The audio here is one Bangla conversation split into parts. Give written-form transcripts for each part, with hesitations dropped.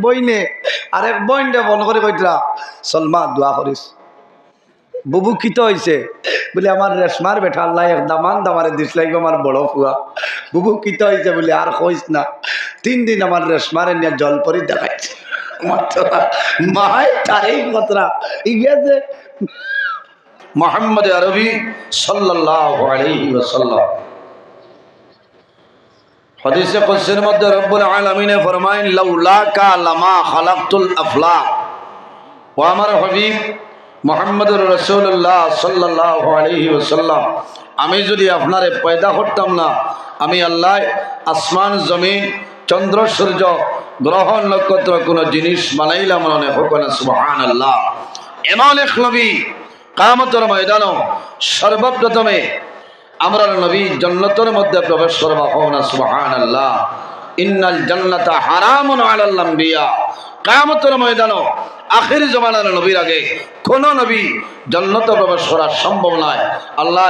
বইনে আরেক বইনটা বন করে কইতরা সলমা দোয়া করিস বুবু কিতো হয়েছে বলে আমার রেশমার বেটা আল্লাহ এক দামান দামারে দিস লাগবে আমার বড় ফুয়া বুবু কিতো হয়েছে বলে আর কইস না 3 দিন আমার রেশমারে নিয়ে জলপরি দেখাইছে মাই তাই কথা ইগেছে মুহাম্মদ আরবি সাল্লাল্লাহু আলাইহি ওয়াসাল্লাম হাদিসে কুদসির মধ্যে রব্বুল আলামিন ফরমায়েন লাউলাকা লামা খালাকতুল আফলাক ও আমার হাবিব মুহাম্মদুর রাসূলুল্লাহ সাল্লাল্লাহু আলাইহি ওয়াসাল্লাম আমি যদি আপনারে পয়দা করতাম না আমি আল্লাহ আসমান জমিন চন্দ্র সূর্য গ্রহ নক্ষত্র কোন জিনিস বানাইলাম না হোকনা সুবহানাল্লাহ এমন এক নবী কিয়ামতের ময়দানে সর্বপ্রথমে আমরা নবী জান্নাতের মধ্যে প্রবেশ করব হোকনা সুবহানাল্লাহ ইন্নাল জান্নাতা হারামুন আলাল আম্বিয়া কিয়ামতের ময়দানে আখির জামানার নবীর আগে কোন নবী জান্নাতে প্রবেশ করা সম্ভব নয় আল্লাহ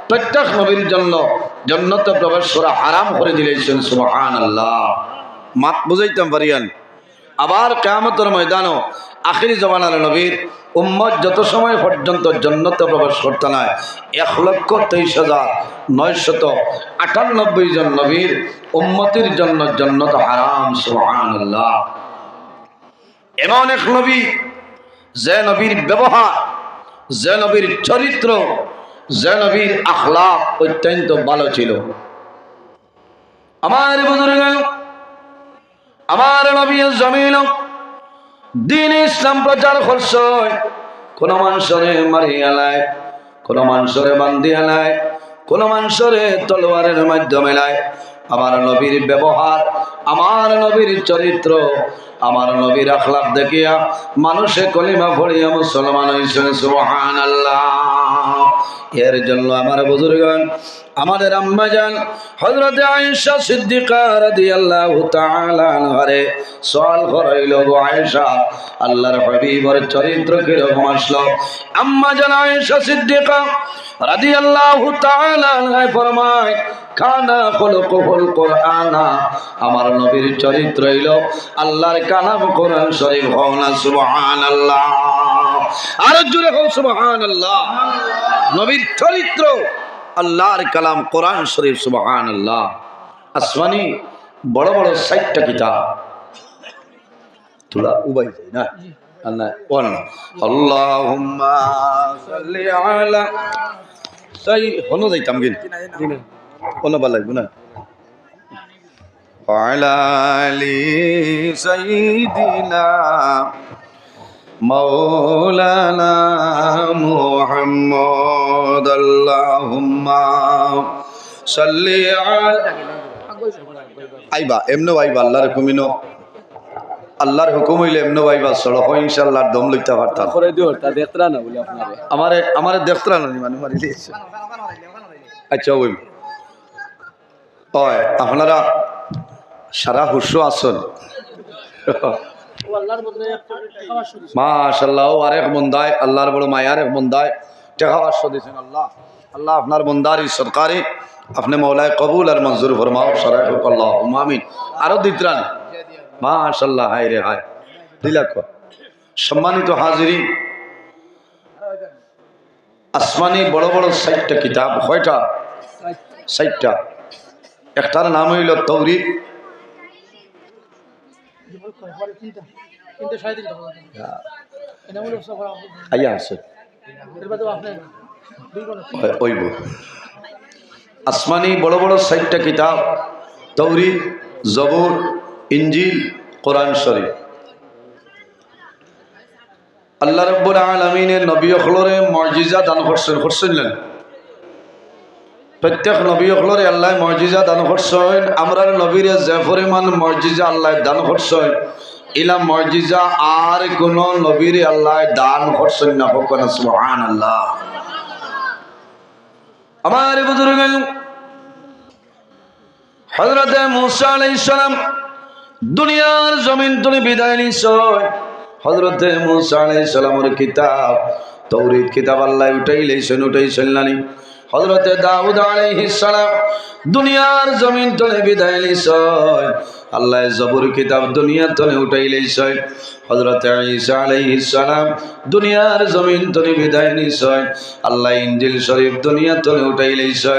প্রত্যেক নবীর জন্য জান্নাতে প্রবেশ করা হারাম করে দিয়েছেন সুবহানাল্লাহ মাত বুঝাইতাম পারিয়ান আবার কিয়ামতের ময়দানে আখির জামানার নবীর উম্মত যত সময় পর্যন্ত জান্নাতে প্রবেশ করতে না 1,23,998 জন নবীর উম্মতের জন্য জান্নাত হারাম সুবহানাল্লাহ এমন এক নবী যে নবীর ব্যবহার যে নবীর চরিত্র যে নবীর আখলাক অত্যন্ত ভালো ছিল আমার বুজুর্গ আমার নবী জমিন দ্বীন ইসলাম প্রচার করছে কোন মানুষরে মারিয়ালায় কোন মানুষরে বান্দিয়ালায় কোন মানুষরে তলোয়ারের মাধ্যমে লায় আমার নবীর ব্যবহার আমার নবীর চরিত্র আমার নবীর আখলাক দেখিয়া মানুষে কলিমা পড়িয়া মুসলমান হইছেন সুবহানাল্লাহ এর জন্য আমার বুজুর্গগণ আমাদের আম্মা জান হযরত আয়েশা সিদ্দিকা রাদিয়াল্লাহু তাআলা আনহারে সওয়াল করাইল গো আয়েশা আল্লাহর হাবিবের চরিত্র কি রকম আসলো আম্মা জান আয়েশা সিদ্দিকা রাদিয়াল্লাহু তাআলা আনহা ফরমায় কানা খুলুকুল কুরআনা আমার নবীর চরিত্র হইল আল্লাহর কালাম কোরআন শরীফ হওয়া সুবহানাল্লাহ আর জোরে হোক সুবহানাল্লাহ নবীর চরিত্র আল্লাহর কালাম কোরআন শরীফ সুবহানাল্লাহ আসমানি বড় বড় 60টা কিতাব তোলা উবাই যায় না আল্লাহ ওয়ান আল্লাহুম্মা সাল্লি আলা তাই হনো যাইতাম গিন কোনো ভালো লাগবে না ওয়ালা আলি সাইয়্যিদিনা মাওলানা মুহাম্মদ আল্লাহুম্মা সাল্লি আলা আইবা এমনো আইবা আল্লাহর হুকুমিনো আল্লাহর হুকুম হইলে এমনো আইবা সড় হয় ইনশাআল্লাহ দম লইতে পারতাম করে দিও তা দেখতরা না বলি আপনারে আমারে দেখতরা না মানে মারি দিয়েছে আচ্ছা ওই ওই আপনারা সারা হুশ আসন মাশাআল্লাহ আরেক বন্দায় আল্লাহর বড় মায়ার এক বন্দায় টাকা 500 দিয়েছেন আল্লাহ আল্লাহ আপনার বন্দার এই সরকারি আপনি মওলায় কবুল আর মঞ্জুর ফরমাও সরাই হোক আল্লাহুম্মা আমিন আরো দিতরান মাশাআল্লাহ হায় রে হায় দিলাক সম্মানিত হাজিরিন আসমানি বড় বড় 60টা কিতাব কয়টা 60টা একটার নাম হইল তৌরিত আইয়া আছে আসমানি বড় বড় 60টা কিতাব তৌরিত জবুর ইনজিল কোরআন শরীফ আল্লাহ রাব্বুল আলামিনের নবী হলরে মুজিজা দান করছেন প্রত্যেক নবী হলরে আল্লাহ মুজিজা দান করছেন আমরার নবীরে যে পরিমাণ মুজিজা আল্লাহ দান করছেন ইলা মুজিজা আর কোন নবীরে আল্লাহ দান করছেন না হোক না সুবহানাল্লাহ আমার বুজুর্গ হযরত মুসা আলাইহিস সালাম দুনিয়ার জমিন তুলে বিদায় নিছেন হযরত মুসা আলাইহিস সালামের কিতাব তৌরিত কিতাব আল্লাহ উঠাইছেন নানি হযরত দাউদ আলাইহিস সালাম দুনিয়ার জমিন তুলে বিদায় নিছেন আল্লাহ জবর কিতাব দুনিয়া তনে উঠাইলেইছে হযরত ঈসা আলাইহিস সালাম দুনিয়ার জমিন তনে বিদায় নিছে আল্লাহ ইনজিল শরীফ দুনিয়া তনে উঠাইলেইছে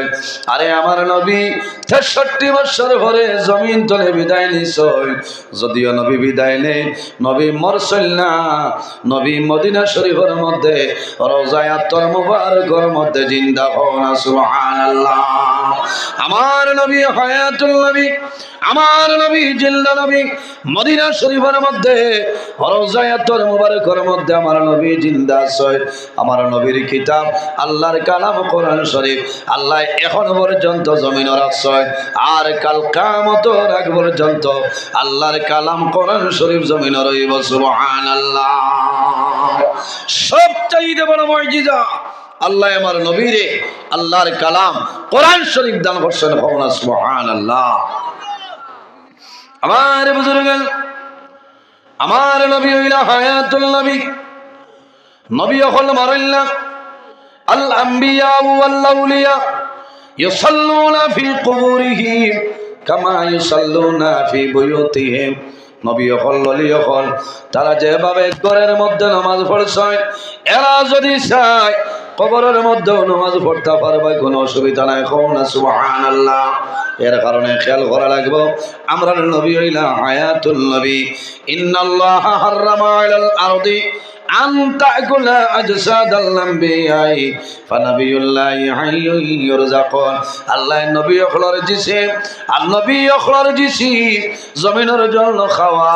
আরে আমার নবী ৬৩ বছর পরে জমিন তনে বিদায় নিছে যদিও নবী বিদায় নেই নবী মরসল না নবী মদিনা শরীফের মধ্যে রওজায়ে আতর মুবারকের মধ্যে জিন্দা হন সুবহানাল্লাহ আমার নবী হায়াতুল নবী আমার নবী জিন্দা নবী মদিনা শরীফের মধ্যে রওজায়ে আতর মুবারকের মধ্যে আমার নবী জিন্দা আছে আমার নবীর কিতাব আল্লাহর কালাম কোরআন শরীফ আল্লাহ এখন পর্যন্ত জমিনে রাখছে আর কাল কিয়ামতের আগ পর্যন্ত আল্লাহর কালাম কোরআন শরীফ জমিনে রইব সুবহানাল্লাহ সবচেয়ে বড় মুজিজা আল্লাহ আমার নবীরে আল্লাহর কালাম কোরআন শরীফ দান করছেন সুবহানাল্লাহ আমার বুজুর্গ আমার নবী হইলা হায়াতুল নবী নবী হল মারাল্লাহ আল আম্বিয়া ওয়াল আউলিয়া ইউসাল্লুনা ফি কুবুরিহিম কামা ইউসাল্লুনা ফি বুয়ুতিহিম নবী হল ওলি হল তারা যেভাবে ঘরের মধ্যে নামাজ পড়ছে এরা যদি চায় কবরের মধ্যে নামাজ পড়তে পারবে কোনো অসুবিধা নাই না সুবহানাল্লাহ এর কারণে খেয়াল করা লাগবে আমরা নবী হইলা হায়াতুল নবী ইন্নাল্লাহা হারামা আলাল আরদি আন তাকুলা আজসাদাল আম্বিয়াই ফানাবিয়ুল্লাহি হাইয়ুন ইউরযাকুন আল্লাহ নবী হলর দিছে আর নবী হলর দিছি জমিনের জন্য খাওয়া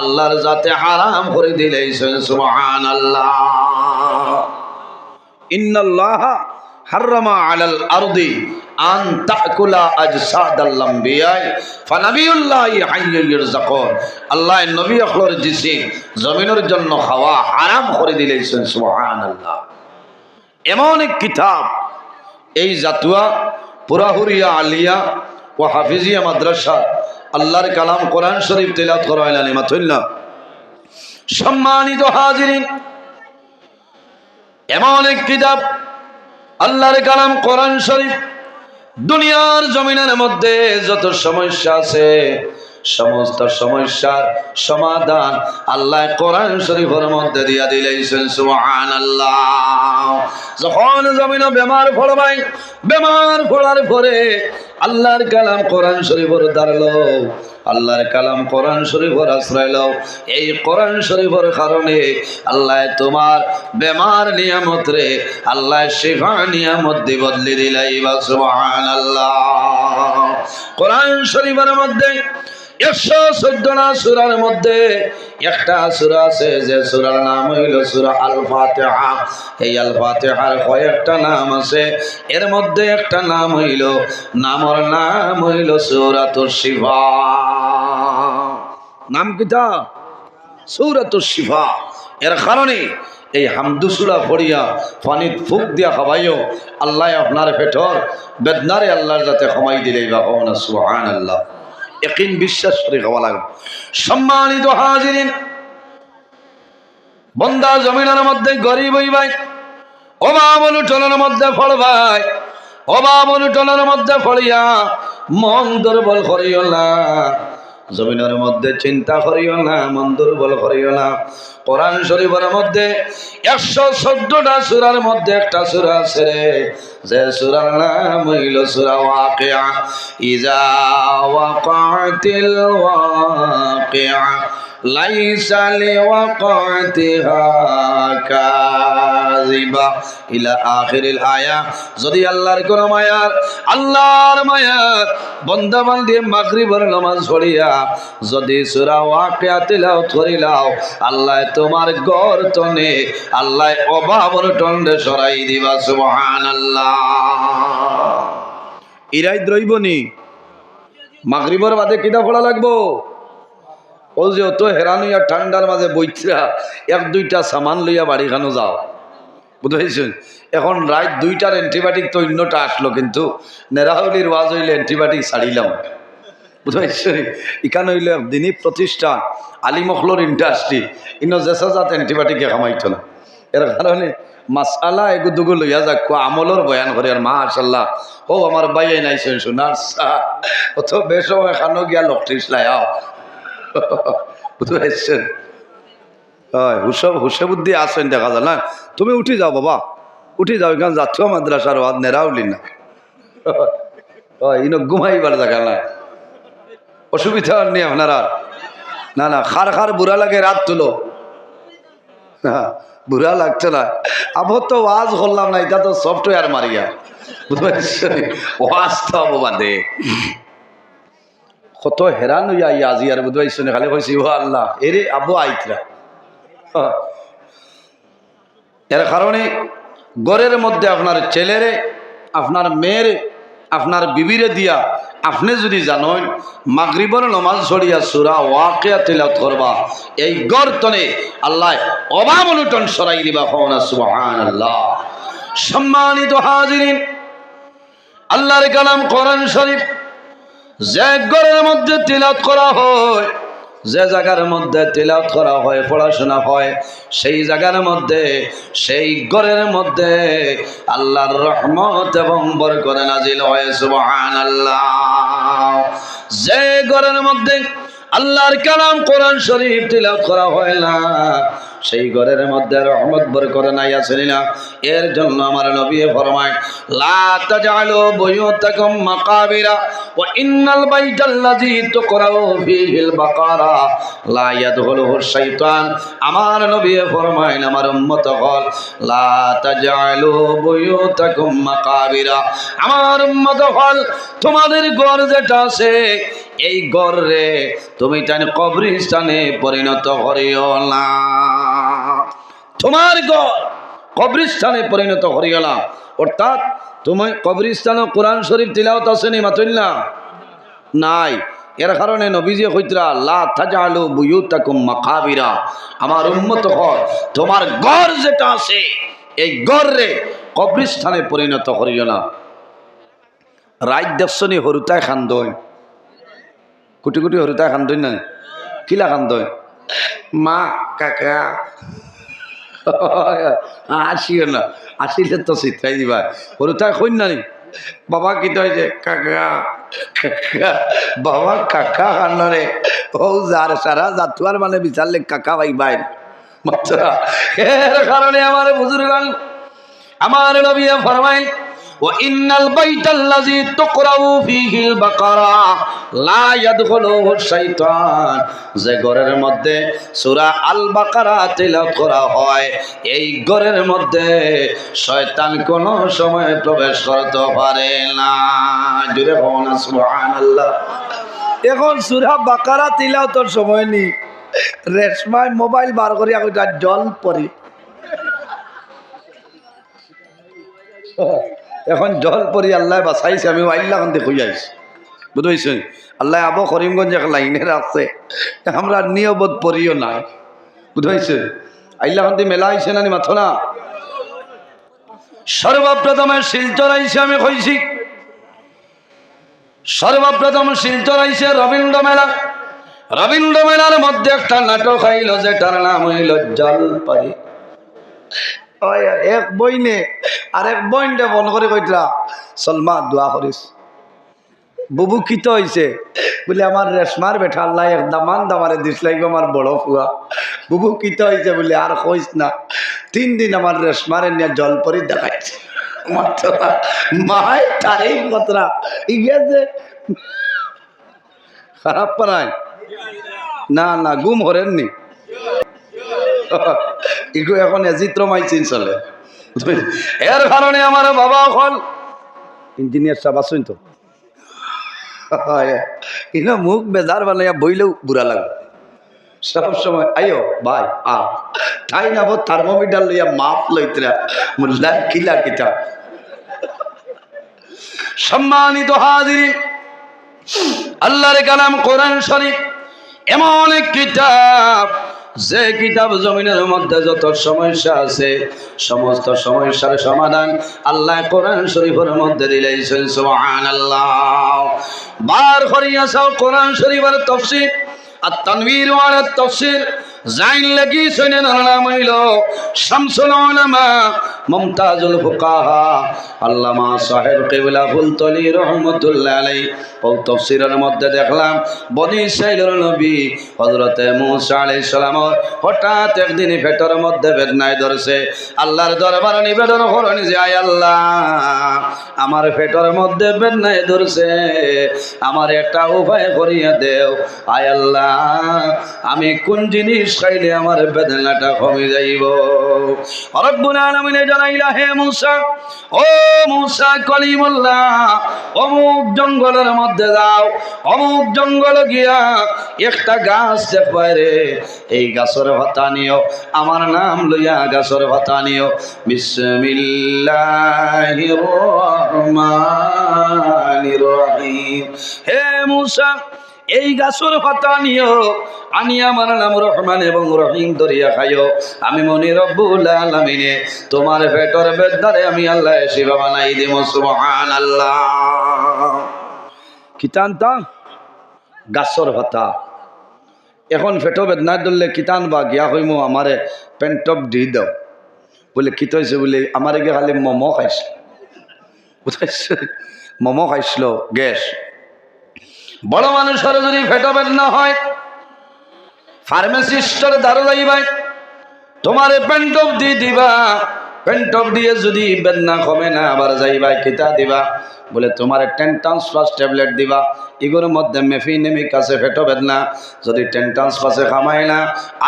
আল্লাহর জাতে হারাম করে দিলেছেন সুবহানাল্লাহ ইন্নাল্লাহা হারামা আলাল আরদি আন তাকুলা আজসাদাল আম্বিয়াই ফানাবিয়ুল্লাহি হাইয়ুন ইউরযাকুন আল্লাহ নবী হলর দিছে জমিনের জন্য খাওয়া হারাম করে দিলেছেন সুবহানাল্লাহ এমন এক কিতাব এই জাতুয়া পুরাহুরিয়া আলিয়া ও হাফিজিয়া মাদ্রাসা আল্লাহর কালাম কোরআন শরীফ তেলাওয়াত করা হয় না সম্মানিত হাজিরিন এমন এক কিতাব আল্লাহর কালাম কোরআন শরীফ দুনিয়ার জমিনের মধ্যে যত সমস্যা আছে সমস্ত সমস্যার সমাধান আল্লাহ কোরআন শরীফের মধ্যে দিয়া দিলেছেন সুবহানাল্লাহ যখন জমিনে বেমার পড়বাই বেমার পড়ার পরে আল্লাহর কালাম কোরআন শরীফের দাঁড়ালো আল্লাহর কালাম কোরআন শরীফের আশ্রয় লও এই কোরআন শরীফের কারণে আল্লাহ তোমার বেমার নিয়ামত রে আল্লাহ শিফা নিয়ামত দি বদলি দিলাইবা সুবহানাল্লাহ কোরআন শরীফের মধ্যে 114টা সূরার মধ্যে একটা সূরা আছে যে সূরার নাম হইল সূরা আল ফাতিহা এই আল ফাতিহার কয়েকটা নাম আছে এর মধ্যে একটা নাম হইল সূরাতুশ শিফা নাম কিটা সূরাতুশ শিফা এর কারণে এই হামদু সূরা পড়িয়া পানিত ফুক দিয়া খাবাইও আল্লাহ আপনার পেটর বেদনারে আল্লাহর যাতে ক্ষমাই দিলেই বা না সুবহানাল্লাহ यकीन বিশ্বাস করে খাওয়া লাগবে সম্মানিত হাজিরিন বন্দা জমিনের মধ্যে গরিব হই ভাই অভাব অনুটনের মধ্যে ফল ভাই অভাব অনুটনের মধ্যে ফলিয়া মন দুর্বল করিও না জমিনের মধ্যে চিন্তা করিও না মন দুর্বল করিও না কোরআন শরীফের মধ্যে 114টা সূরার মধ্যে একটা সূরা আছে রে যে সূরার নাম হইল সূরা ওয়াকিয়া ইজা ওয়াকাতিল ওয়াকিয়া লাইসা লিওয়াকাতিহা কাযিবা ইলা আখিরিল আয়া যদি আল্লাহর কোন মায়ার আল্লাহর মায়া বান্দা বান্দি মাগরিবের নামাজ পড়িয়া যদি সূরা ওয়াকিয়া তেলাওয়াত করিলাও আল্লাহ তোমার গর্তনে আল্লাহ অভাবর টন্ডে সরাই দিবা সুবহানাল্লাহ ইরাই দ্রইবনি মাগরিবের বাদে কিটা পড়া লাগবো ও যে অত হেরান হইয়া ঠান্ডার মাঝে বইতরা 1-2টা সামান লইয়া বাড়ি খানো যাও বুঝেছেন এখন রাত 2টার অ্যান্টিবায়োটিক তো অন্যটা আসলো কিন্তু নেরাহলির ওয়াজ হইলে অ্যান্টিবায়োটিক ছাড়িলাম বুঝেছেন এখানে হইলে দিনই প্রতিষ্ঠান আলিমখলোর ইন্ডাস্ট্রি ইনো জেসা জাত অ্যান্টিবায়োটিকে খামাইতো না এর কারণে মাসালা এগুদুগু লইয়া যাক আমলর বয়ান করে আর মাশাল্লাহ ও আমার বাইয়ে নাইছেন সোনার অত বেশম এখানো গিয়া লকটিস লাইয়াও বুঝতে পারছেন হয় হুসে বুদ্ধি আসেন দেখা যায় না তুমি উঠি যাও বাবা উঠি যাও এখানে যাচ্ছ মাদ্রাসার ওয়াদ নেরাউলি না ইনো ঘুমাইবার জায়গা না অসুবিধা নেই আপনারা না না খার খার বুড়া লাগে রাত তুলো বুড়া লাগছে না আবার তো ওয়াজ করলাম না এটা তো সফটওয়্যার মারিয়া বুঝতে পারছেন ওয়াজ তো অববাদে কত হেরান হইয়া আজি আর বুঝতে পারছেন খালি কইছি ও আল্লাহ এরে আবু আইতরা এর কারণে ঘরের মধ্যে আপনার ছেলেরে আপনার মেয়েরে আপনার বিবিরে দিয়া আপনি যদি জানেন মাগরিবের নামাজ ছড়িয়া সূরা ওয়াকিয়া তিলাওয়াত করবা এই গর্তনে আল্লাহ অভাব অনুটন সরাই দিবা হওনা সুবহানাল্লাহ সম্মানিত হাজিরিন আল্লাহর কালাম কোরআন শরীফ যে ঘরের মধ্যে তিলাওয়াত করা হয় যে জায়গার মধ্যে তিলাওয়াত করা হয় পড়াশোনা হয় সেই জায়গার মধ্যে সেই ঘরের মধ্যে আল্লাহর রহমত এবং বরকত নাজিল হয় সুবহানাল্লাহ যে ঘরের মধ্যে আল্লাহর কালাম কোরআন শরীফ তিলাওয়াত করা হয় না সেই ঘরের মধ্যে রহমত বরকত নাই আসেনি না এর জন্য আমার নবী ফরমায় লা তাজআলু বুয়ুতাকুম মাকাবিরা ওয়া ইন্নাল বাইতাল্লাযী তুকরাউ ফীহিল বাকারা লা ইয়াদখুলুহু শাইতান আমার নবী ফরমায় আমার উম্মত হল লা তাজআলু বুয়ুতাকুম মাকাবিরা আমার উম্মত হল তোমাদের ঘর যেটা আছে এই ঘরে তুমি তাই কবরস্থানে পরিণত করিও না তোমার ঘর কবরস্থানে পরিণত করিও না অর্থাৎ তুমি কবরস্থানে কোরআন শরীফ তিলাওয়াত আসেনি মাতুল্লাহ নাই এর কারণে নবীজি কইতরা লা তাজআলু বুয়ুতাকুম মাকাবিরা আমার উম্মত হল তোমার ঘর যেটা আছে এই ঘরে কবরস্থানে পরিণত করিও না রাত দেখছনি হরুতায় খান্দয় কোটি কোটি হরুতায় খান্দয় না কিলা খান্দয় মা কাকা আসিও না আসিলে তো চিত্রাই দিবা হরুতায় কই না নি বাবা কি হয়েছে কাকা কাকা বাবা কাকা কান্নরে ও যার সারা জাতুয়ার মানে বিচারলে কাকা ভাই ভাই মাত্রা এর কারণে আমার বুজুর্গান আমার নবী ফরমাইল وإن البيت الذي تقرأ فيه البقرة لا يدخله الشيطان যে ঘরের মধ্যে সূরা আল বাকারা তিলাওয়াত করা হয় এই ঘরের মধ্যে শয়তান কোনো সময় প্রবেশ করতে পারে না জোরে বলুন সুবহানাল্লাহ এখন সূরা বাকারা তিলাওয়াতের সময় নি রেশমায় মোবাইল বার করি একটা জল পড়ি এখন জল পরি আল্লাহ বাঁচাইছে আমি আইল্লা কান্দি খুঁজে আইছি বুঝতে আল্লাহ আবো করিমগঞ্জ এক লাইনের আছে আমরা নিয়বত পড়িও নাই বুঝতে আইল্লা কান্দি মেলা আইছে না মাথো না সর্বপ্রথমে শিলচর আইছে আমি কইছি সর্বপ্রথম শিলচর আইছে রবীন্দ্র মেলার মধ্যে একটা নাটক আইল যেটার নাম হইল জলপরি এক বইনে আর এক বইনটা বন করে কইতরা সলমা দোয়া করিস বুবু কিত হয়েছে বলে আমার রেশমার বেঠা আল্লাহ এক দামান দামারে দিসলাই আমার বড় ফুয়া বুবু কিত হয়েছে বলে আর কইস না 3 দিন আমার রেশমারে নিয়ে জলপরি দেখাইছে মায় তারই কথা ইগেছে খারাপ পারায় না না গুম হরেননি ইগো এখন এজিত্রমাইচিন চলে এর কারণে আমার বাবা হল ইঞ্জিনিয়ার সাহেব আসুন তো ইনো মুখ বেজার বানাইয়া বইলেও বুড়া লাগবে সব সময় আইও ভাই ঠাই না থার্মোমিটার লইয়া মাপ লইতরা মুল্লা কিলা কিতা সম্মানিত হাজিরিন আল্লাহর কালাম কোরআন শরীফ এমন এক কিতাব যে কিতাব জমিনের মধ্যে যত সমস্যা আছে সমস্ত সমস্যার সমাধান আল্লাহ কোরআন শরীফের মধ্যে দিলেছেন সুবহানাল্লাহ বার করিয়াছাও কোরআন শরীফের তাফসীর আত-তানবীর ওয়া আত-তাফসীর জাইন লাগি শুনেন নাম হইল শামসুল উলামা মুমতাজুল ফুকাহা আল্লামা সাহেব কিবলা ফুলতলি রহমাতুল্লাহ আলাইহি ও তাফসীরের মধ্যে দেখলাম বনি ইসরাঈলের নবী হযরতে মূসা আলাইহিস সালামের হঠাৎ একদিন পেটের মধ্যে বেদনায় ধরছে। আল্লাহর দরবারে নিবেদন করেন যে আয় আল্লাহ, আমার পেটের মধ্যে বেদনায় ধরছে, আমার একটা উপায় করিয়া দেও। আয় আল্লাহ, আমি কোন জিনিস খাইলে আমার বেদনাটা কমে যাইব? রব্বুল আলামিন জানাইলা, হে মূসা, ও মূসা কলিমুল্লাহ, অমুক জঙ্গলের মধ্যে যাও, অমুক জঙ্গল গিয়া একটা গাছ দেখবাই রে, এই গাছের পাতা নিও, আমার নাম লইয়া গাছের পাতা নিও। বিসমিল্লাহির রহমানির রহিম। হে মূসা, এই গাছের পাতা নিও, আনি আমার নাম রহমান এবং রহিম ধরিয়া খাইও। আমি মনি রব্বুল আলামিনে তোমার পেটের বেদনারে আমি আল্লাহ শিবা বানাই দিব। সুবহানাল্লাহ। কিতানতা গাছের পাতা। এখন পেটো বেদনায় ধরলে কিতান বা গিয়া হইমো আমারে পেন্টপ দি দাও। বলে কি হয়েছে? বলে আমারে গিয়ে খালি মোমো খাইছিল, বুঝাইছে, মোমো খাইছিল, গ্যাস। বড় মানুষের যদি পেটো বেদনা হয়, ফার্মাসিস্টের দ্বারা যাইবাই, তোমারে পেন্টপ দিয়ে দিবা। পেন্টপ দিয়ে যদি বেদনা কমে না, আবার যাইবাই কিতা দিবা? বলে তোমার 10 টান্স প্লাস ট্যাবলেট দিবা। এগুলোর মধ্যে মেফিনেমিক আছে পেটো বেদনা, যদি 10 টান্স পাশে খামাই না,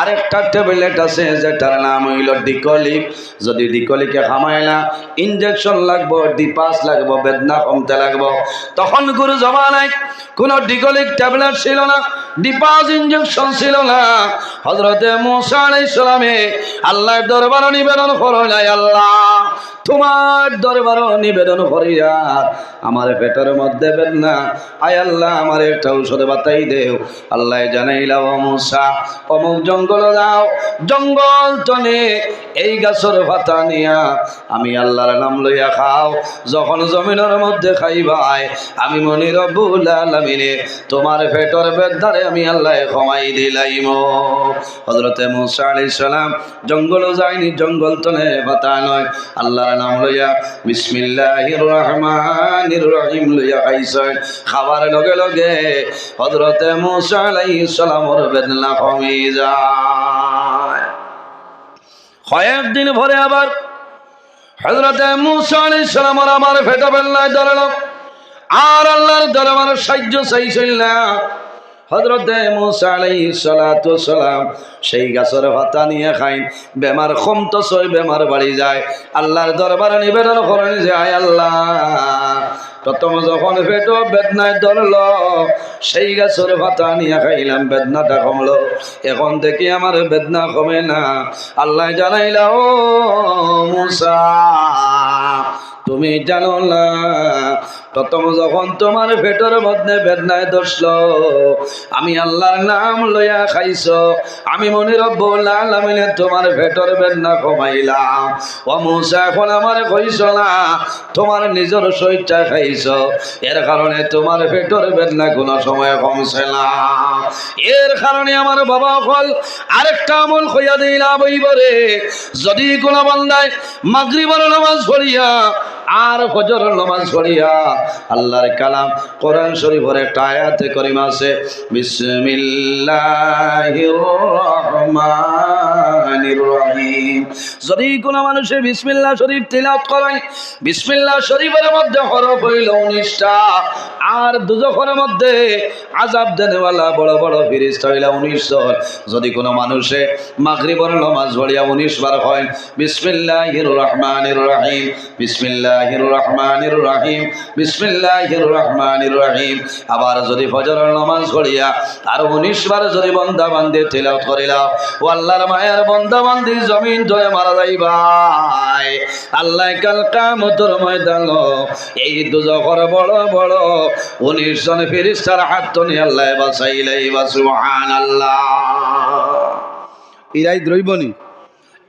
আরেকটা ট্যাবলেট আছে যেটার নাম হইল ডিকলিক। যদি ডিকলিকে খামাই না, ইঞ্জেকশন লাগবো, ডিপাস লাগবো, বেদনা কমতে লাগবো। তখন গুরু জমানায় কোনো ডিকলিক ট্যাবলেট ছিল না, ডিপাস ইঞ্জেকশন ছিল না। হযরতে মূসা আলাইহিস সালামে আল্লাহর দরবারে নিবেদন করলেন, আল্লাহ, তোমার দরবারে নিবেদন করিয়া আমার পেটের মধ্যে বেদনা, আয় আল্লাহ, আমার একটা ঔষধ বাতাই দেও। আল্লাহ জানাইলা, ও মূসা, অমুক জঙ্গল যাও, জঙ্গল তলে এই গাছের পাতা নিয়া আমি আল্লাহর নাম লইয়া খাও। যখন জমিনের মধ্যে খাইবাই, আমি মনি রব্বুল আলামিনে তোমার পেটের বেদনারে আমি আল্লাহ কমাই দিলাইম। হযরতে মূসা আলাইহিস সালাম জঙ্গল যায়নি, জঙ্গল তলে পাতা নয়, আল্লাহর নাম লইয়া বিসমিল্লাহির রহমানির রহিম লইয়া খাইছেন। খাবার লগে লগে হযরতে মূসা আলাইহিস সালামের বেদনা কমে যায়। কয়েকদিন পরে আবার হযরতে মূসা আলাইহিস সালামের আমার পেটে বেদনায় ধরল, আর আল্লাহর দরবারে সাহায্য চাইছিল না। হযরতে মূসা আলাইহিস সালাতু সালাম সেই গাছের পাতা নিয়ে খাইন, বেমার কমতেছে, বেমার বাড়ি যায়। আল্লাহর দরবারে নিবেদন করেন যে আয় আল্লাহ, প্রথম যখন পেটো বেদনায় ধরল, সেই গাছের পাতা নিয়ে খাইলাম, বেদনাটা কমলো। এখন দেখি আমার বেদনা কমে না। আল্লাহ জানাইলা, ও মূসা, তুমি জানো না, প্রথম যখন তোমার পেটের মধ্যে বেদনায় ধরছিল, আমি আল্লাহর নাম লইয়া খাইছ, আমি মনি রব্বুল আলামিনে তোমার পেটের বেদনা কমাইলাম। ও মূসা, এখন আমার কইছ না, তোমার নিজের শরীরটা খাইছ, এর কারণে তোমার পেটের বেদনা কোনো সময় কমছে না। এর কারণে আমার বাবা হল আরেকটা আমল কইয়া দিলাম, বইবরে যদি কোনো বান্দায় মাগরিবের নামাজ পড়িয়া আর ফজরের নামাজ পড়িয়া আল্লাহর কালাম কোরআন শরীফের একটা আয়াতে কারিমা আছে, বিসমিল্লাহির রহমানির রহিম। যদি কোনো মানুষে বিসমিল্লাহ শরীফ তিলাওয়াত করে, বিসমিল্লাহ শরীফের মধ্যে হরফ হইল 19টা, আর দুজখের মধ্যে আযাব দেনেওয়ালা বড় বড় ফেরেশতা হইল 19 জন। যদি কোনো মানুষে মাগরিবের নামাজ পড়িয়া 19 বার হয় বিসমিল্লাহির রহমানির রহিম, বিসমিল্লাহির রহমানির রহিম, বিসমিল্লাহির রহমানির রহিম, আবার যদি ফজরের নামাজ পড়িয়া আর 19 বার যদি বান্দা বান্দে তিলাওয়াত করিলাও, ও আল্লাহর মায়ার বান্দা বান্দি জমিন ধরে মারা যাইবাই। আল্লাহ কাল কিয়ামতের ময়দানে এই দুজখের বড় বড় 19 জন ফেরেশতার হাত ধরে আল্লাহ বাঁচাইলাইবা। সুবহানাল্লাহ। ইরাই দ্রৈবনি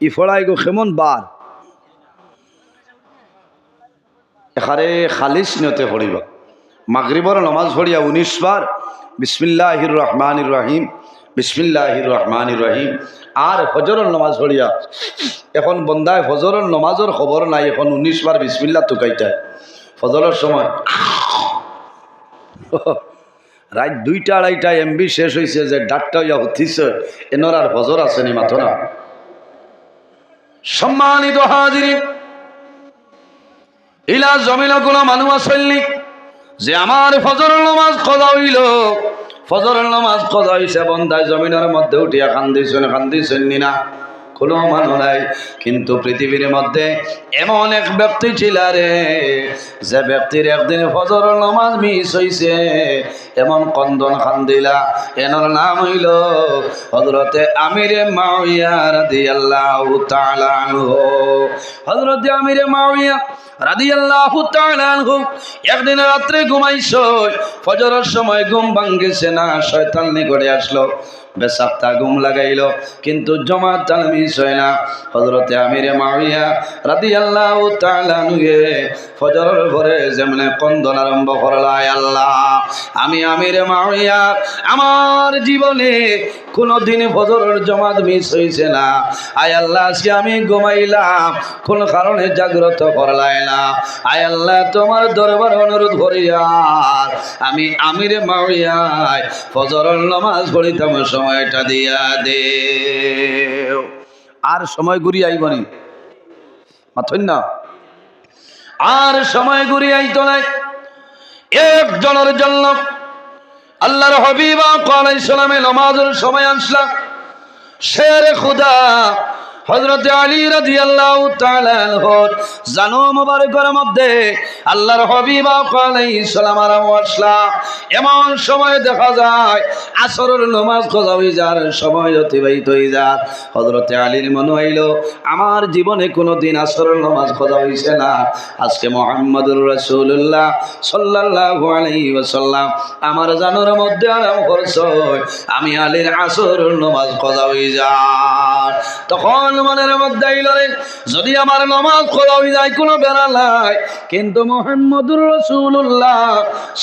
ই ফড়াই গো কেমন বার এখানে খালিস নিয়তে পড়িবা। মাগরিবের নামাজ পড়িয়া 19 বার বিসমিল্লাহির রহমানির রহিম, বিসমিল্লাহির রহমানির রহিম। আর ফজরের নমাজ পড়িয়া এখন বন্দায় ফজরের নমাজের খবর নাই, এখন 19 বার বিসমিল্লাহ তুকাইটায় ফজরের সময় রাত 2টা-2:30 এমবি শেষ হয়েছে যে ডাক্তার ইয়া উঠিছে এনর আর ফজর আসেনি মাত্র না। সম্মানিত হাজিরিন, ইলা জমিন কোনো মানুষ আসেননি যে আমার ফজরের নামাজ কদা হইল, ফজরের নামাজ কদা হইছে বন্দায় জমিনের মধ্যে উঠিয়া কান্দিছেন না, কোনো মানুষ নাই। কিন্তু পৃথিবীর মধ্যে এমন এক ব্যক্তি ছিল রে, যে ব্যক্তির একদিন ফজরের নামাজ মিস হইছে, এমন কন্দন কান্দিলা, এনার নাম হইল হযরতে আমিরে মুআবিয়া রাদিয়াল্লাহু তাআলা আনহু। হযরতে আমিরে মুআবিয়া রাদিয়াল্লাহু তাআলা আনহু একদিন রাত্রে ঘুমাইছে, ফজরের সময় ঘুম ভাঙ্গিছে না, শয়তান নিকটে আসলো, বেসাপ্তা ঘুম লাগাইল, কিন্তু জমাত মিস হয় না। হযরতে আমিরে মুআবিয়া রাদিয়াল্লাহু তাআলা আনহু ফজরের পরে যেমনে কন্দন আরম্ভ করলা, আল্লাহ আমি আমিরে মুআবিয়া আমার জীবনে কোনদিন ফজরের জমাত মিস হইছে না, আয় আল্লাহ আজকে আমি ঘুমাইলাম কোন কারণে জাগ্রত করলাই না, আয় আল্লাহ তোমার দরবার অনুরোধ করিয়া আমি আমিরে মুআবিয়া ফজরের নামাজ পড়িতাম সময়টা দিয়া দে। আর সময় ঘুরিয়ে আইবনি মাথইন না, আর সময় ঘুরিয়ে আইতো নাই। একজনের জন্য আল্লাহর হাবিব আলাইহিস সালামে নামাজের সময় আসলা, শেরে খুদা হযরত আলী রাদিয়াল্লাহু তাআলা আনহু জানো মুবারকের মধ্যে আল্লাহর হাবিব আলাইহিস সালাম আসলা, এমন সময় দেখা যায় আসরের নামাজ কজা হয়ে যার সময় অতিবাহিত হয়ে যায়। হযরত আলীর মনে হইল আমার জীবনে কোনোদিন আসরের নামাজ কজা হইছে না, আজকে মুহাম্মদুর রাসূলুল্লাহ সাল্লাল্লাহু আলাইহি ওয়াসাল্লাম আমার জানোর মধ্যে আরাম করছে, আমি আলীর আসরের নামাজ কজা হয়ে যায়। তখন মনের মধ্যে আইলরে যদি আমার নামাজ কজা হয়ে যায় কোনো বেড়া নাই, কিন্তু মুহাম্মদুর রাসূলুল্লাহ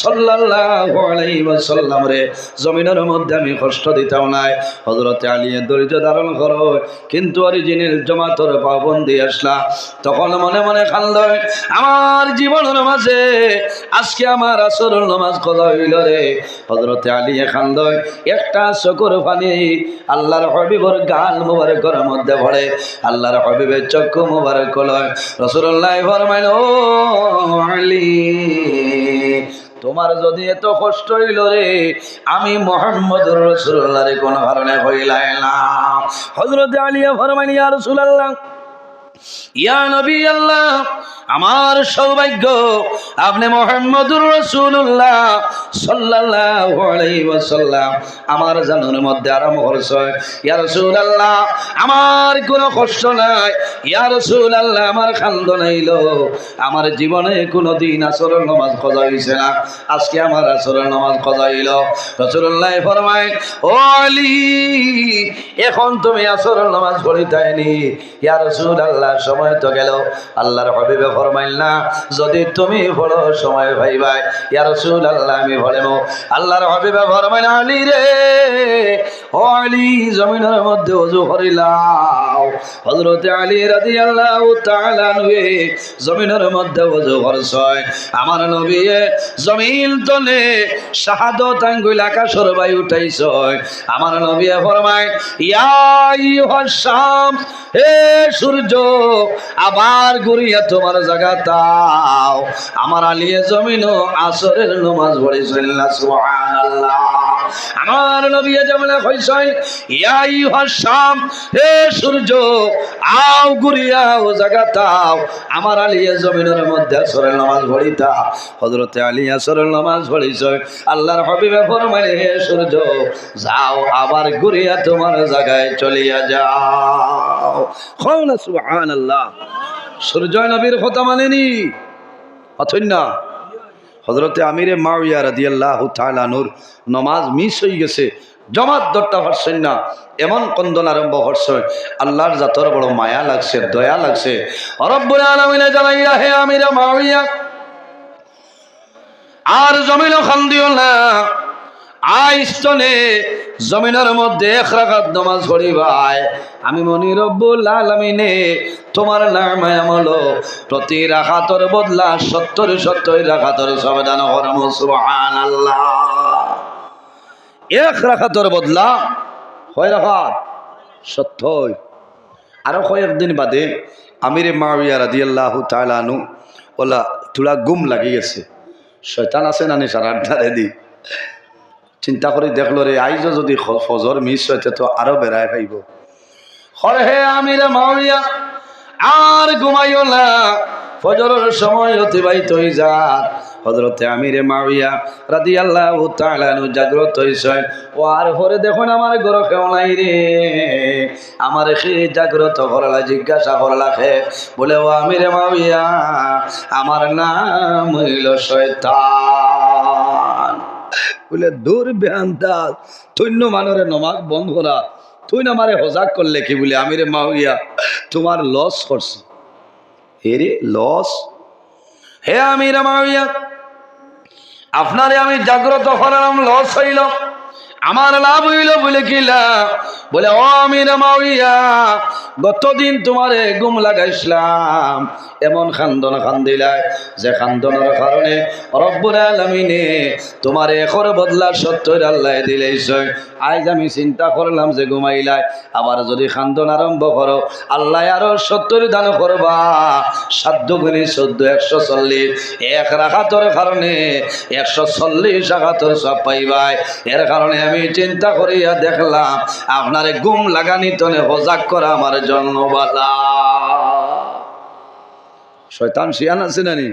সাল্লাল্লাহু আলাইহি ওয়াসাল্লাম রে জমিনের মধ্যে আমি কষ্ট দিতাম নাই। হযরত আলী ধৈর্য ধারণ করো, কিন্তু অরিজিনাল জামাতের পাবন্দি আসলা, তখন মনে মনে কান্দে আমার জীবনের মাঝে আজকে আমার আসরের নামাজ কজা হইল রে। হযরত আলী কান্দে, একটা চোখের পানি আল্লাহর হাবিবের গাল মুবারকের মধ্যে পড়ে, আল্লাহর হাবিবের চক্ষু মুবারক লয়। রাসূলুল্লাহ ফরমাইল, ও আলী তোমার যদি এত কষ্ট হইল রে, আমি মুহাম্মদুর রাসূলুল্লাহর কোন কারণে হইলাই না। হযরত আলী ফরমাইল, ইয়া রাসূলুল্লাহ, ইয়া নবী আল্লাহ, আমার সৌভাগ্য আপনি মুহাম্মদুর রাসূলুল্লাহ সাল্লাল্লাহু আলাইহি ওয়াসাল্লাম আমার জানের মধ্যে আরাম করছে। ইয়া রাসূলুল্লাহ আমার কোনো কষ্ট নাই, ইয়া রাসূলুল্লাহ আমার কান্দ নাইল, আমার জীবনে কোনোদিন আসরের নামাজ কজা হইছে না, আজকে আমার আসরের নামাজ কজা হইল। রাসূলুল্লাহ ফরমায়, ও আলী এখন তুমি আসরের নামাজ পড়িতাইনি। ইয়া রাসূলুল্লাহ সময় তো গেল। আল্লাহর হাবিব ফরমাইল, না যদি তুমি বড় সময় ভাইবাই ইয়া রাসূলুল্লাহ আমি বলবো। আল্লাহর হাবিব ফরমাইল, আলী রে, ও আলী জমিনের মধ্যে ওযু করিলাও। হযরত আলী রাদিয়াল্লাহু তাআলা আনহু জমিনের মধ্যে ওযু করছে, আমার নবী জমিন তলে শাহাদাত আঙ্গুল আকাশের বায়ু উঠাইছে। আমার নবী ফরমায়, ইয়া আইয়ুহাস শামস, হে সূর্য আবার ঘুরিয়া তোমার জায়গা তাও। আমার আলী জমিনও আসরের নামাজ পড়েছেন, সুবহানাল্লাহ। আমার নবী যেমন কইছেন, ইয়া আইয়ুহাস শামস, হে সূর্য আও ঘুরিয়া ও জায়গা তাও। আমার আলী জমিনের মধ্যে আসরের নামাজ পড়িতা। হযরত আলী আসরের নামাজ পড়িছে। আল্লাহর হাবিব ফরমায়, হে সূর্য যাও আবার ঘুরিয়া তোমার জায়গায় চলিয়া যাও। কওনা সুবহানাল্লাহ। সূর্য নবীর কথা মানেনি অথই না। হযরতে আমিরে মুআবিয়া রাদিয়াল্লাহু তাআলা নূর নামাজ মিস হয়ে গেছে, জমাত ধরতে পারছেন না, এমন কন্দন আরম্ভ করছে। আল্লাহর জাতর বড় মায়া লাগছে, দয়া লাগছে। রব্বুল আলামিন জানাইয়া, হে আমিরে মুআবিয়া আর জমিনও খান্দিও না, আইস্তনে জমিনের মধ্যে 1 রাকাত নামাজ পড়িবাই আমি মনি রব্বুল আলামিনে তোমার নামে আমলো প্রতি রাকাতের বদলা 70 রাকাতের সওয়াব দান করব সুবহানাল্লাহ 1 রাকাতের বদলা কয় রাকাত 70 আরো কয়েকদিন বাদে আমিরে মুআবিয়া রাদিয়াল্লাহু তাআলা আনহু ওলা থোড়া গুম লাগি গেছে শয়তান আছে না সারা আড্ডারে দি চিন্তা করে দেখলো রে আইজো যদি ফজর মিস হইতে তো আরো বেড়ায় পাইব হরে হে আমিরে মুআবিয়া আর ঘুমাইও না ফজরের সময় অতিবাহিত হয়ে যায় হযরতে আমিরে মুআবিয়া রাদিয়াল্লাহু তাআলা আনহু জাগ্রত হইছেন ও আর পরে দেখুন আমার ঘর কেউ নাই রে আমার সে জাগ্রত করলা জিজ্ঞাসা করলা খে বলে ও আমিরে মুআবিয়া আমার নাম হইল শয়তান বলে দূর বেআন্দাজ তুই মানরে নমাজ বন্ধ করা তুই না আমারে হজাক করলে কি বলে আমিরে মুআবিয়া তোমার লস করছে এরে লস হে আমিরে মুআবিয়া আপনারে আমি জাগ্রত করলাম লস হইল আমার লাভ হইল বলে কি লাভ বলে ও আমিরে মুআবিয়া গতদিন তোমারে গুম লাগাইছিলাম এমন খান্দন খান্দিলাই যে খান্দনের কারণে রব্বুল আলামিনে তোমার 1 বদলা 70 আল্লাহ দিলেইছে আজ আমি চিন্তা করলাম যে ঘুমাইলাই আবার যদি খান্দন আরম্ভ করো আল্লাহ আরো 70 দান করবা 7 গুণে 14 140 1 রাকাতের কারণে 140 রাকাতের সব পাইবাই এর কারণে আমি চিন্তা করিয়া দেখলাম আপনারে গুম লাগানি তনে হজাক করা আমার জন্য বালা শয়তান শিয়ান আছে না নি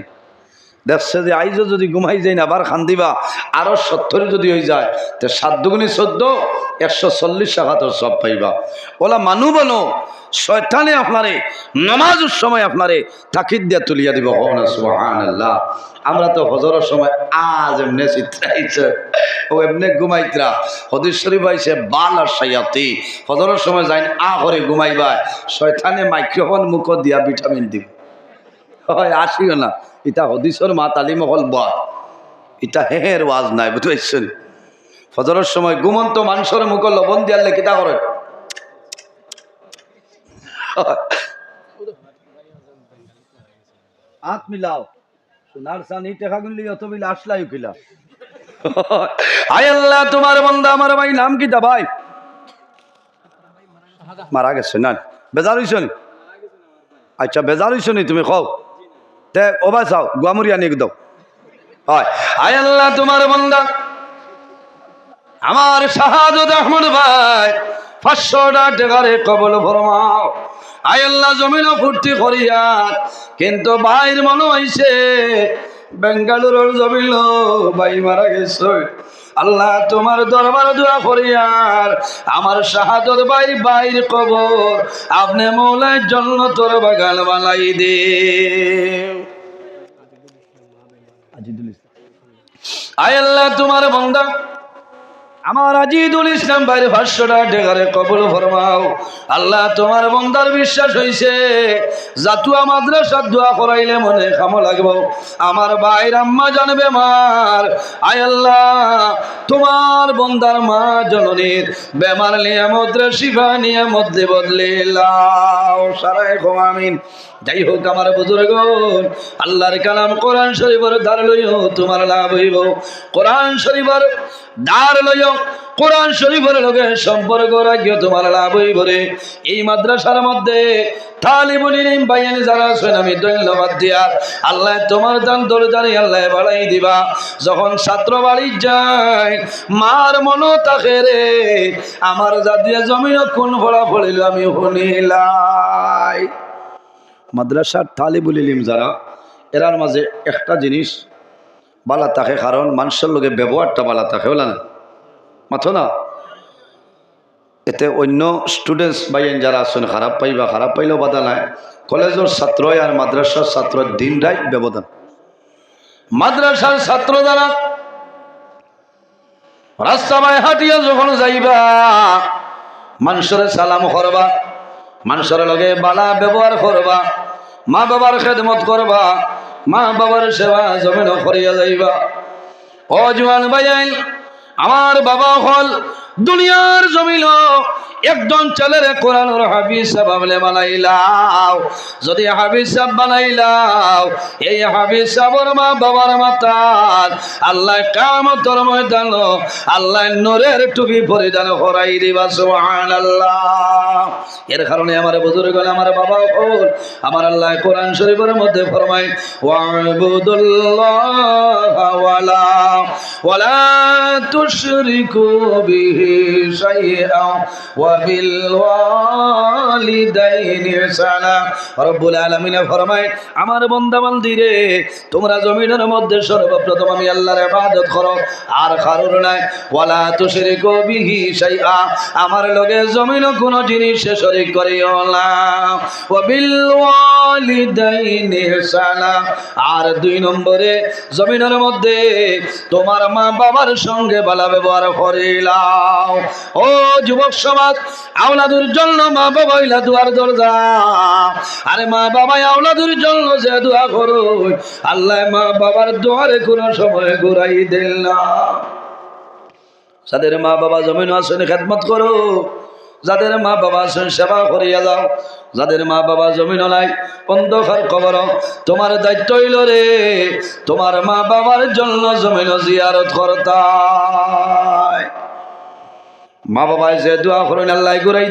দেখছে যে আইজো যদি ঘুমাই যায় না আবার খান্দিবা আরো 70 যদি হয়ে যায় তো 7 দুগুণে 14 140 রাকাতের সব পাইবা ওলা মানু বনো শয়তানে আপনারে নামাজের সময় আপনারে তাকিদ দিয়া তুলিয়া দিব না সুবহানাল্লাহ আমরা তো ফজরের সময় আজ এমনি চিত্রাইছে ও এমনি ঘুমাইতরা হাদিস শরীফ আইছে বালা শায়াতি ফজরের সময় যাই আ করে ঘুমাইবা শয়তানে মাইক্রোফোন মুখ দিয়া ভিটামিন দিব হয় আসিও না ইটা হদিসর মা তালিম হল বা ইটা হের ওয়াজ নাই বুঝতে ফজরের সময় ঘুমন্ত মানুষের মুখ লবণ দিয়ালে কিতা করে হাত মিলাও সোনার সানি টেকা গুনলি অত বিল আসলাই উকিলা হায় আল্লাহ তোমার বান্দা আমার ভাই নাম কি দা ভাই মারা গেছে না বেজার হইছ নি আচ্ছা বেজার হইছ নি তুমি কও তে ও ভাই চাও গুয়ামুরিয়া নিয়ে দাও হয় হায় আল্লাহ তোমার বান্দা আমার শাহাদত আহমদ ভাই 500 টাকারে কবল ফরমাও আয় আল্লাহ জমিন ফুর্তি করিয়া কিন্তু ভাইয়ের মনে হইছে বেঙ্গালুরুর জমিন ভাই মারা গেছে আল্লাহ তোমার দরবার দোয়া করিয়ার আমার শাহাদত ভাই ভাইয়ের কবর আপনি মৌলার জান্নাতের বাগান বানাই দে আয় আল্লাহ তোমার বান্দা আমার আজিদুল ইসলাম ভাইয়ের 500 টাকারে কবুল ফরমাও আল্লাহ তোমার বান্দার বিশ্বাস হইছে জাতুয়া মাদ্রাসা দোয়া করাইলে মনে কাম লাগবো আমার ভাইয়ের আম্মা জানবে মার আয় আল্লাহ তোমার বান্দার মা জননীর বেমার নিয়ামত রে শিফা নিয়ামত দে বদলে লাও সারায় গো আমিন যাই হোক আমার বুজুর্গ আল্লাহর কালাম কোরআন শরীফের ধার লইও তোমার লাভ হইব কোরআন শরীফের ধার লইও কোরআন শরীফের লগে সম্পর্ক রাখিও তোমার লাভ হইব রে এই মাদ্রাসার মধ্যে তালিবুল ইলম বাইয়ানি যারা আছেন আমি ধন্যবাদ দিয়া আল্লাহ তোমার দান দরজারি আল্লাহ বাড়াই দিবা যখন ছাত্র বাড়ি যায় মার মনো তাকে রে আমার জাতীয় জমিন কোন ফলা পড়িল আমি শুনিলাই মাদ্রাসার তালিবুল ইলম যারা এরার মাঝে একটা জিনিস বালা থাকে কারণ মানুষের লগে ব্যবহারটা বালা থাকে বলা না মাথো না এতে অন্য স্টুডেন্টস বাইন যারা আছেন খারাপ পাইলেও বাধা নাই কলেজের ছাত্র আর মাদ্রাসার ছাত্র দিন রাত ব্যবধান মাদ্রাসার ছাত্র যারা রাস্তা বাই হাঁটিয়া যখন যাইবা মানুষের সালাম করবা মানুষের লগে বালা ব্যবহার করবা মা বাবার খেদমত করবা মা বাবার সেবা জমিন করিয়া যাইবা ও জওয়ান ভাইয়াইন আমার বাবা হল দুনিয়ার জমিন একজন ছেলের কোরআনুর হাফিজ সাহেব বানাইলাও। যদি হাফিজ সাহেব বানাইলাও, এই হাফিজ সাহেবের মা বাবার মাথার আল্লাহ কিয়ামতের ময়দান আল্লাহ নূরের টুপি পরিধান করাই দিবা। সুবহানাল্লাহ। এর কারণে আমার বুজুর্গ আমার বাবা হল আমার আল্লাহ কোরআন শরীফের মধ্যে ফরমায় ওয়াবুদুল্লাহ ওয়ালা তুশরিকু বিহি শাইআ ওয়া বিল ওয়ালিদাইনি ইহসানা। রব্বুল আলামিন ফরমায় আমার বান্দা বান্দি রে, তোমরা জমিনের মধ্যে সর্বপ্রথম আমি আল্লাহর ইবাদত করো আর কারোর নাই। ওয়ালা তুশরিকু বিহি শাইআ, আমার লগে জমিন কোন জিনিস শরীক করিও না। ওয়া বিল ওয়ালিদাইনি ইহসানা, আর 2 নম্বরে জমিনের মধ্যে তোমার মা বাবার সঙ্গে ভালো ব্যবহার করিলাও। ও যুবক সমাজ, আওলাদের জন্য মা বাবা হইলা দুয়ার দরজা। আরে মা বাবা আওলাদের জন্য যে দোয়া করো, আল্লাহ মা বাবার দুয়ারে কোন সময় ঘুরাই দেন না। যাদের মা বাবা জমিন আসেন খেদমত করো, যাদের মা বাবা আছেন সেবা করিয়া যাও। যাদের মা বাবা জমিন নাই অন্ধকার কবর, তোমার দায়িত্ব হইল রে তোমার মা বাবার জন্য জমিন জিয়ারত করতে। মা বাবা যে দোয়া করেন আল্লাহ ঘুরাই